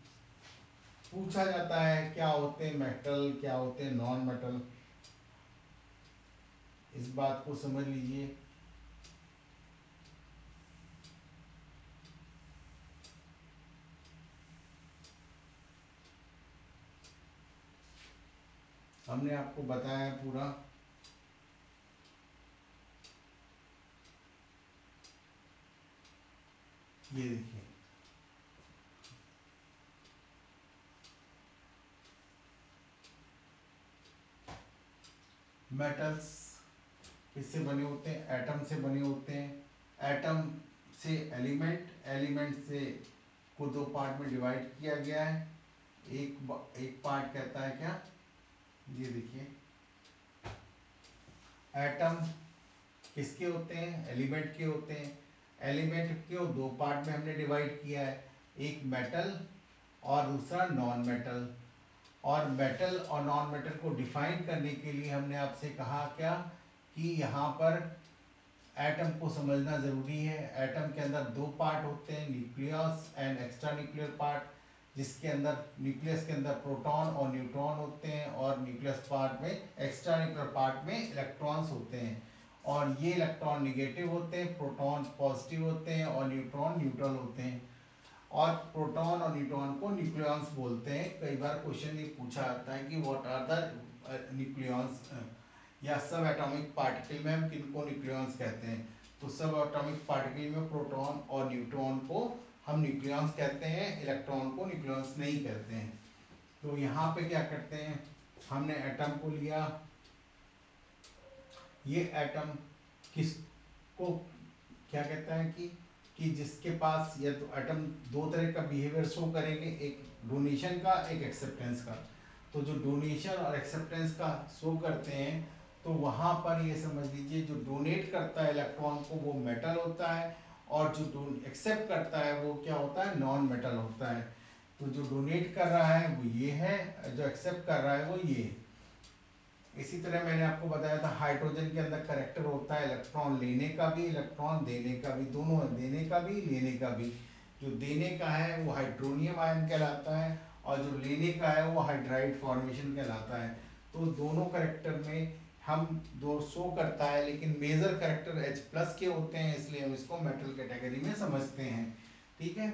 A: पूछा जाता है क्या होते हैं मेटल, क्या होते हैं नॉन मेटल, इस बात को समझ लीजिए। हमने आपको बताया पूरा। ये देखिए, मेटल्स किससे बने होते हैं, एटम से बने होते हैं। एटम से एलिमेंट, एलिमेंट से को दो पार्ट में डिवाइड किया गया है। एक पार्ट कहता है क्या, ये देखिए, एटम किसके होते हैं, एलिमेंट के होते हैं। एलिमेंट को दो पार्ट में हमने डिवाइड किया है, एक मेटल और दूसरा नॉन मेटल। और मेटल और नॉन मेटल को डिफाइन करने के लिए हमने आपसे कहा क्या, कि यहाँ पर एटम को समझना जरूरी है। एटम के अंदर दो पार्ट होते हैं, nucleus and extra nuclear part, जिसके अंदर न्यूक्लियस के अंदर प्रोटॉन और न्यूट्रॉन होते हैं और न्यूक्लियस पार्ट में, एक्स्ट्रा न्यूक्लियर पार्ट में इलेक्ट्रॉन्स होते हैं। और ये इलेक्ट्रॉन निगेटिव होते हैं, प्रोटॉन पॉजिटिव होते हैं और न्यूट्रॉन न्यूट्रल होते हैं। और प्रोटॉन और न्यूट्रॉन को न्यूक्लियॉन्स बोलते हैं। कई बार क्वेश्चन ये पूछा जाता है कि व्हाट आर द न्यूक्लियॉन्स, या सब एटॉमिक पार्टिकल में हम किनको न्यूक्लियॉन्स कहते हैं? तो सब एटॉमिक पार्टिकल में प्रोटॉन और न्यूट्रॉन को हम न्यूक्लियॉन्स कहते हैं, इलेक्ट्रॉन को न्यूक्लियॉन्स नहीं कहते हैं। तो यहाँ पे क्या करते हैं, हमने एटम को लिया, ये एटम किसको क्या कहता है कि जिसके पास या तो एटम दो तरह का बिहेवियर शो करेंगे, एक डोनेशन का, एक एक्सेप्टेंस का। तो जो डोनेशन और एक्सेप्टेंस का शो करते हैं, तो वहाँ पर ये समझ लीजिए जो डोनेट करता है इलेक्ट्रॉन को वो मेटल होता है, और जो एक्सेप्ट करता है वो क्या होता है, नॉन मेटल होता है। तो जो डोनेट कर रहा है वो ये है, जो एक्सेप्ट कर रहा है वो ये। इसी तरह मैंने आपको बताया था हाइड्रोजन के अंदर करेक्टर होता है इलेक्ट्रॉन लेने का भी, इलेक्ट्रॉन देने का भी, दोनों है, देने का भी लेने का भी। जो देने का है वो हाइड्रोनियम आयन कहलाता है, और जो लेने का है वो हाइड्राइड फॉर्मेशन कहलाता है। तो दोनों करेक्टर में हम दो शो करता है, लेकिन मेजर करेक्टर H+ के होते हैं, इसलिए हम इसको मेटल कैटेगरी में समझते हैं। ठीक है।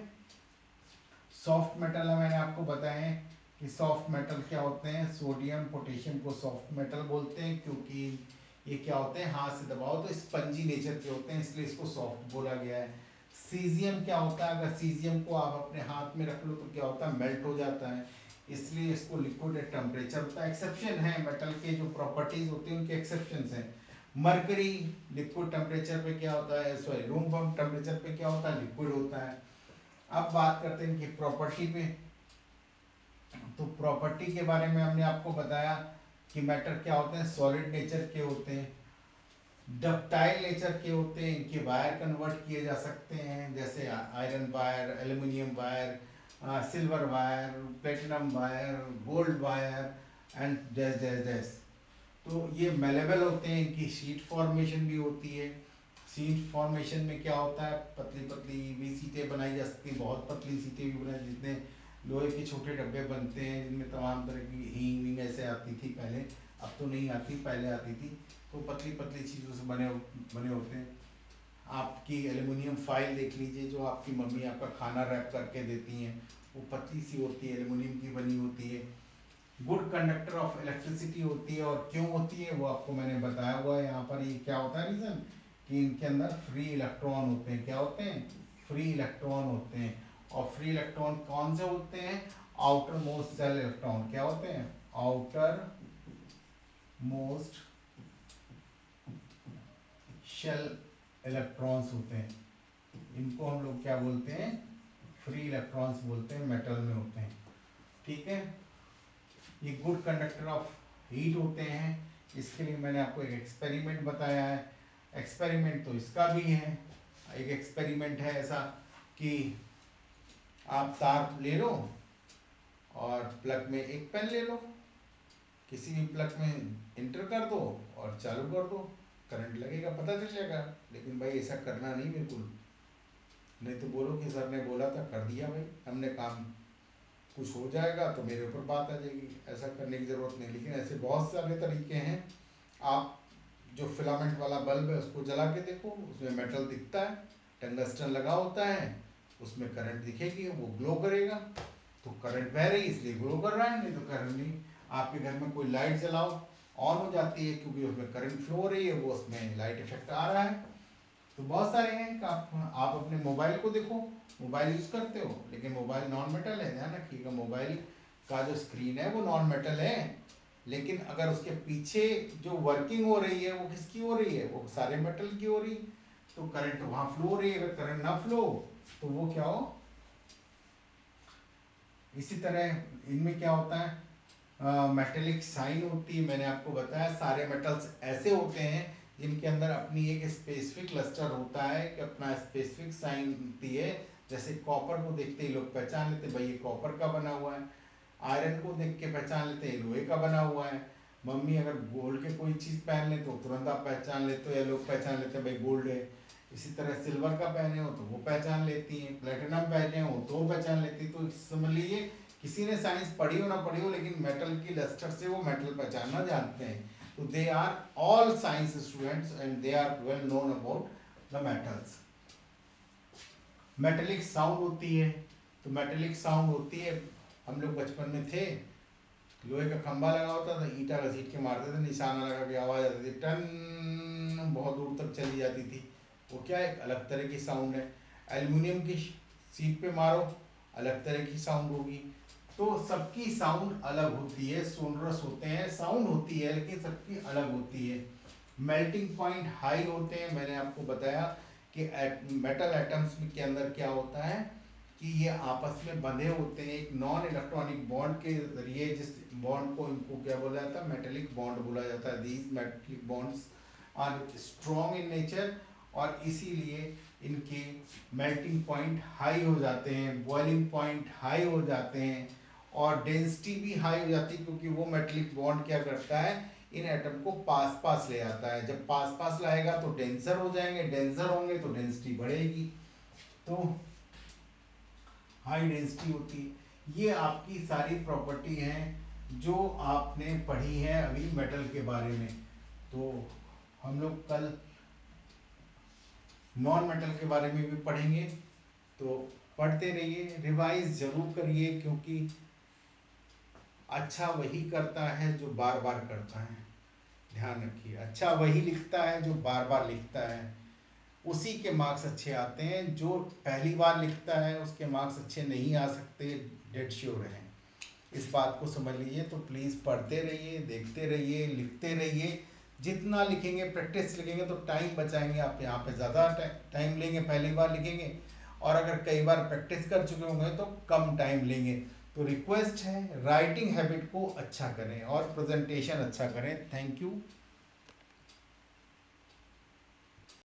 A: सॉफ्ट मेटल है, मैंने आपको बताया कि सॉफ्ट मेटल क्या होते हैं, सोडियम पोटेशियम को सॉफ्ट मेटल बोलते हैं, क्योंकि ये क्या होते हैं, हाथ से दबाओ तो स्पंजी नेचर के होते हैं, इसलिए इसको सॉफ्ट बोला गया है। सीजियम क्या होता है, अगर सीजियम को आप अपने हाथ में रख लो तो क्या होता है, मेल्ट हो जाता है, इसलिए इसको लिक्विड एट टेम्परेचर होता है। एक्सेप्शन है, मेटल के जो प्रॉपर्टीज होती हैं उनके एक्सेप्शन हैं। मरकरी लिक्विड टेम्परेचर पे क्या होता है, सॉरी रूम टेम्परेचर पे क्या होता है, लिक्विड होता है। अब बात करते हैं कि प्रॉपर्टी पे। तो प्रॉपर्टी के बारे में हमने आपको बताया कि मैटर क्या होते हैं, सॉलिड नेचर के होते हैं, डक्टाइल नेचर के होते हैं, इनके वायर कन्वर्ट किए जा सकते हैं, जैसे iron wire, aluminium wire, silver wire, platinum wire, gold wire and जैस जैस जैस। तो ये मेलेबल होते हैं, इनकी शीट फॉर्मेशन भी होती है। शीट फॉर्मेशन में क्या होता है, पतली पतली भी सीटें बनाई जा सकती हैं, बहुत पतली सीटें भी बनाई, जितने लोहे के छोटे डब्बे बनते हैं जिनमें तमाम तरह की हींग वींग ऐसे आती थी पहले, अब तो नहीं आती, पहले आती थी। तो पतली पतली चीज़ों से बने बने होते हैं। आपकी एल्युमिनियम फाइल देख लीजिए, जो आपकी मम्मी आपका खाना रैप करके देती हैं, वो पतली सी होती है, एल्युमिनियम की बनी होती है। गुड कंडक्टर ऑफ इलेक्ट्रिसिटी होती है, और क्यों होती है वो आपको मैंने बताया हुआ है यहाँ पर। ये क्या होता है रीज़न, कि इनके अंदर फ्री इलेक्ट्रॉन होते हैं। क्या होते हैं, फ्री इलेक्ट्रॉन होते हैं। और फ्री इलेक्ट्रॉन कौन से होते हैं, आउटर मोस्ट शेल इलेक्ट्रॉन। क्या होते हैं, आउटर मोस्ट शेल इलेक्ट्रॉन्स होते हैं। इनको हम लोग क्या बोलते हैं, फ्री इलेक्ट्रॉन्स बोलते हैं, मेटल में होते हैं। ठीक है। ये गुड कंडक्टर ऑफ हीट होते हैं। इसके लिए मैंने आपको एक एक्सपेरिमेंट बताया है। एक्सपेरिमेंट तो इसका भी है, एक एक्सपेरिमेंट है ऐसा कि आप तार ले लो और प्लग में एक पेन ले लो, किसी भी प्लग में इंटर कर दो और चालू कर दो, करंट लगेगा, पता चल जाएगा। लेकिन भाई ऐसा करना नहीं बिल्कुल, नहीं तो बोलो कि सर ने बोला था, कर दिया भाई हमने काम, कुछ हो जाएगा तो मेरे ऊपर बात आ जाएगी। ऐसा करने की ज़रूरत नहीं। लेकिन ऐसे बहुत सारे तरीके हैं। आप जो फिलामेंट वाला बल्ब है उसको जला के देखो, उसमें मेटल दिखता है, टंगस्टन लगा होता है, उसमें करंट दिखेगी, वो ग्लो करेगा, तो करंट बह रही है इसलिए ग्लो कर रहा है, नहीं तो करंट नहीं। आपके घर में कोई लाइट जलाओ, ऑन हो जाती है क्योंकि उसमें करंट फ्लो हो रही है, वो उसमें लाइट इफेक्ट आ रहा है। तो बहुत सारे हैं कि आप अपने मोबाइल को देखो, मोबाइल यूज़ करते हो लेकिन मोबाइल नॉन मेटल है, ध्यान रखिएगा। मोबाइल का जो स्क्रीन है वो नॉन मेटल है, लेकिन अगर उसके पीछे जो वर्किंग हो रही है वो किसकी हो रही है, वो सारे मेटल की हो रही। तो करंट वहाँ फ्लो हो रही है, अगर करंट ना फ्लो तो वो क्या हो। इसी तरह इनमें क्या होता है, मेटेलिक साइन होती है। मैंने आपको बताया सारे मेटल्स ऐसे होते हैं जिनके अंदर अपनी एक स्पेसिफिक लस्टर होता है, कि अपना स्पेसिफिक साइन होती है। जैसे कॉपर को देखते ही लोग पहचान लेते भाई ये कॉपर का बना हुआ है, आयरन को देख के पहचान लेते हैं लोहे का बना हुआ है। मम्मी अगर गोल्ड के कोई चीज़ पहन ले तो तुरंत आप पहचान लेते हो, या लोग पहचान लेते हैं भाई गोल्ड है। इसी तरह सिल्वर का पहने हो तो वो पहचान लेती हैं, प्लेटिनम पहने हो तो वो पहचान लेती। तो समझ लीजिए किसी ने साइंस पढ़ी हो ना पढ़ी हो, लेकिन मेटल की लस्टर से वो मेटल पहचानना जानते हैं। तो they are all science students and they are well known about the metals. Metallic sound होती है, तो मेटेलिक साउंड होती है, हम लोग बचपन में थे लोहे का खंभा लगा होता था, ईंटा घसीट के मारते थे, निशाना लगा के आवाज आती थी, टन, बहुत दूर तक चली जाती थी। वो क्या एक अलग तरह की साउंड है। एल्युमिनियम की सीट पे मारो, अलग तरह की साउंड होगी। तो सबकी साउंड अलग होती है, सोनरस होते हैं, साउंड होती है लेकिन सबकी अलग होती है। मेल्टिंग पॉइंट हाई होते हैं, मैंने आपको बताया कि मेटल एटम्स के अंदर क्या होता है कि ये आपस में बंधे होते हैं एक नॉन इलेक्ट्रॉनिक बॉन्ड के जरिए, जिस बॉन्ड को इनको क्या बोला जाता है, मेटेलिक बॉन्ड बोला जाता है। These metallic bonds are strong in nature, और इसीलिए इनके मेल्टिंग पॉइंट हाई हो जाते हैं, बॉइलिंग पॉइंट हाई हो जाते हैं, और डेंसिटी भी हाई हो जाती है, क्योंकि वो मेटेलिक बॉन्ड क्या करता है, इन एटम को पास पास ले आता है। जब पास पास लाएगा तो डेंसर हो जाएंगे, डेंसर होंगे तो डेंसिटी बढ़ेगी, तो हाई डेंसिटी होती है। ये आपकी सारी प्रॉपर्टी हैं जो आपने पढ़ी है अभी मेटल के बारे में। तो हम लोग कल नॉन मेटल के बारे में भी पढ़ेंगे, तो पढ़ते रहिए, रिवाइज जरूर करिए, क्योंकि अच्छा वही करता है जो बार बार करता है। ध्यान रखिए, अच्छा वही लिखता है जो बार बार लिखता है, उसी के मार्क्स अच्छे आते हैं। जो पहली बार लिखता है उसके मार्क्स अच्छे नहीं आ सकते, डेड श्योर हैं। इस बात को समझ लीजिए। तो प्लीज़ पढ़ते रहिए, देखते रहिए, लिखते रहिए। जितना लिखेंगे, प्रैक्टिस लिखेंगे तो टाइम बचाएंगे। आप यहाँ पे ज़्यादा टाइम लेंगे पहली बार लिखेंगे, और अगर कई बार प्रैक्टिस कर चुके होंगे तो कम टाइम लेंगे। तो रिक्वेस्ट है, राइटिंग हैबिट को अच्छा करें और प्रेजेंटेशन अच्छा करें। Thank you.